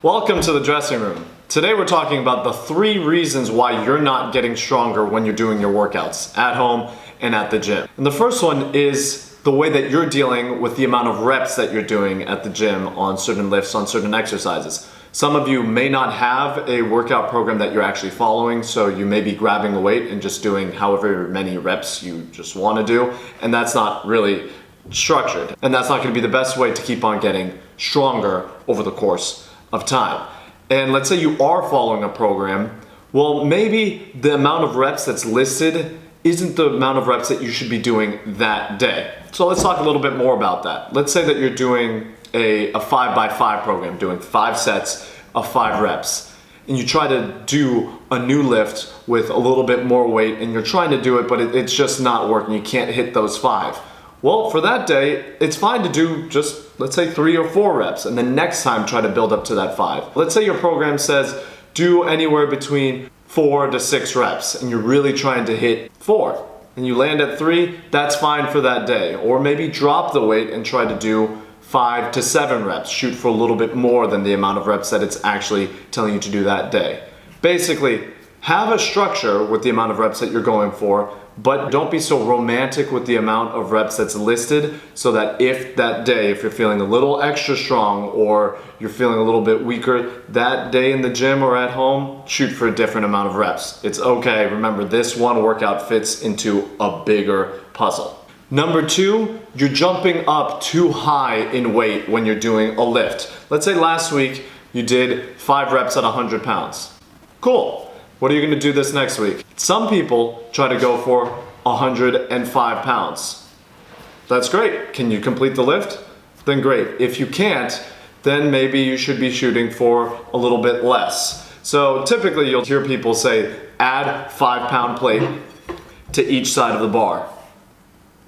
Welcome to the dressing room. Today we're talking about the 3 reasons why you're not getting stronger when you're doing your workouts at home and at the gym. And the first one is the way that you're dealing with the amount of reps that you're doing at the gym on certain lifts, on certain exercises. Some of you may not have a workout program that you're actually following, so you may be grabbing a weight and just doing however many reps you just want to do, and that's not really structured. And that's not going to be the best way to keep on getting stronger over the course of time. And let's say you are following a program, well, maybe the amount of reps that's listed isn't the amount of reps that you should be doing that day. So let's talk a little bit more about that. Let's say that you're doing a 5x5 program, doing 5 sets of 5 reps, and you try to do a new lift with a little bit more weight, and you're trying to do it, but it's just not working. You can't hit those 5. Well, for that day, it's fine to do just, let's say 3 or 4 reps, and then next time try to build up to that 5. Let's say your program says do anywhere between 4 to 6 reps, and you're really trying to hit 4, and you land at 3, that's fine for that day. Or maybe drop the weight and try to do 5 to 7 reps. Shoot for a little bit more than the amount of reps that it's actually telling you to do that day. Basically, have a structure with the amount of reps that you're going for, but don't be so romantic with the amount of reps that's listed, so that if that day, if you're feeling a little extra strong or you're feeling a little bit weaker, that day in the gym or at home, shoot for a different amount of reps. It's okay. Remember, this one workout fits into a bigger puzzle. Number 2, you're jumping up too high in weight when you're doing a lift. Let's say last week you did 5 reps at 100 pounds. Cool. What are you going to do this next week? Some people try to go for 105 pounds. That's great. Can you complete the lift? Then great. If you can't, then maybe you should be shooting for a little bit less. So typically you'll hear people say, add 5-pound plate to each side of the bar.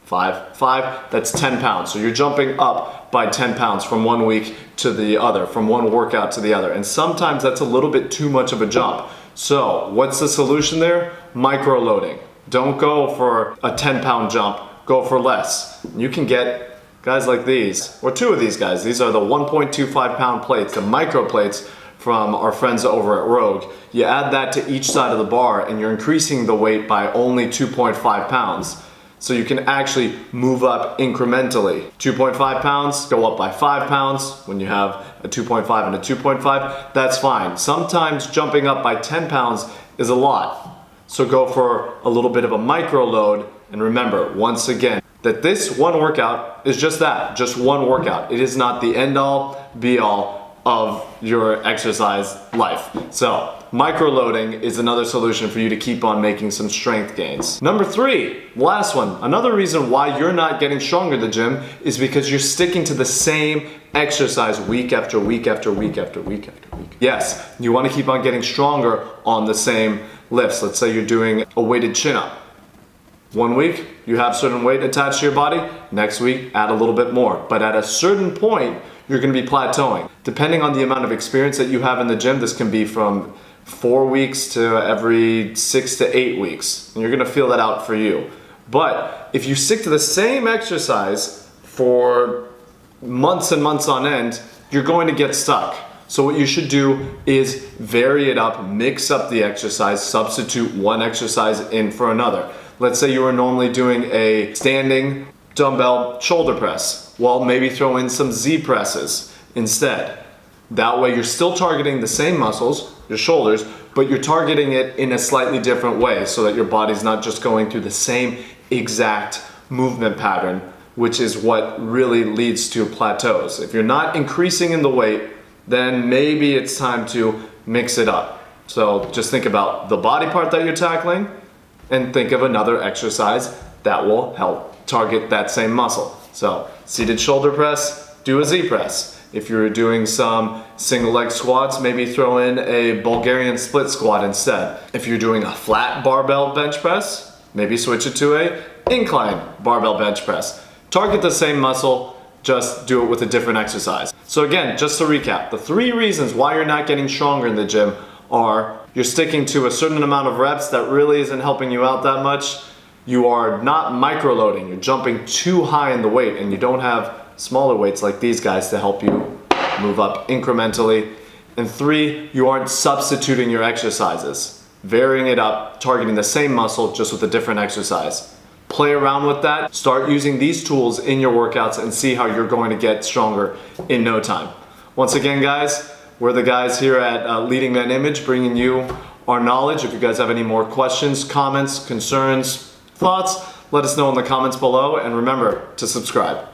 5, that's 10 pounds. So you're jumping up by 10 pounds from one week to the other, from one workout to the other. And sometimes that's a little bit too much of a jump. So what's the solution there? Microloading. Don't go for a 10-pound jump, go for less. You can get guys like these, or 2 of these guys. These are the 1.25-pound plates, the micro plates from our friends over at Rogue. You add that to each side of the bar and you're increasing the weight by only 2.5 pounds. So you can actually move up incrementally. 2.5 pounds, go up by 5 pounds. When you have a 2.5 and a 2.5, that's fine. Sometimes jumping up by 10 pounds is a lot. So go for a little bit of a micro load. And remember, once again, that this one workout is just that, just one workout. It is not the end all, be all of your exercise life. So microloading is another solution for you to keep on making some strength gains. Number 3, last one. Another reason why you're not getting stronger in the gym is because you're sticking to the same exercise week after week after week after week after week. Yes, you want to keep on getting stronger on the same lifts. Let's say you're doing a weighted chin-up. One week, you have certain weight attached to your body. Next week, add a little bit more. But at a certain point, you're going to be plateauing. Depending on the amount of experience that you have in the gym, this can be from 4 weeks to every 6 to 8 weeks. And you're going to feel that out for you. But if you stick to the same exercise for months and months on end, you're going to get stuck. So what you should do is vary it up, mix up the exercise, substitute one exercise in for another. Let's say you were normally doing a standing dumbbell shoulder press. Well, maybe throw in some Z presses instead. That way you're still targeting the same muscles, your shoulders, but you're targeting it in a slightly different way so that your body's not just going through the same exact movement pattern, which is what really leads to plateaus. If you're not increasing in the weight, then maybe it's time to mix it up. So just think about the body part that you're tackling and think of another exercise that will help target that same muscle. So seated shoulder press, do a Z press. If you're doing some single leg squats, maybe throw in a Bulgarian split squat instead. If you're doing a flat barbell bench press, maybe switch it to a incline barbell bench press. Target the same muscle, just do it with a different exercise. So again, just to recap, the 3 reasons why you're not getting stronger in the gym are you're sticking to a certain amount of reps that really isn't helping you out that much. You are not microloading, you're jumping too high in the weight, and you don't have smaller weights like these guys to help you move up incrementally. And 3, you aren't substituting your exercises, varying it up, targeting the same muscle just with a different exercise. Play around with that, start using these tools in your workouts and see how you're going to get stronger in no time. Once again, guys, we're the guys here at Leading Man Image bringing you our knowledge. If you guys have any more questions, comments, concerns, thoughts, let us know in the comments below, and remember to subscribe.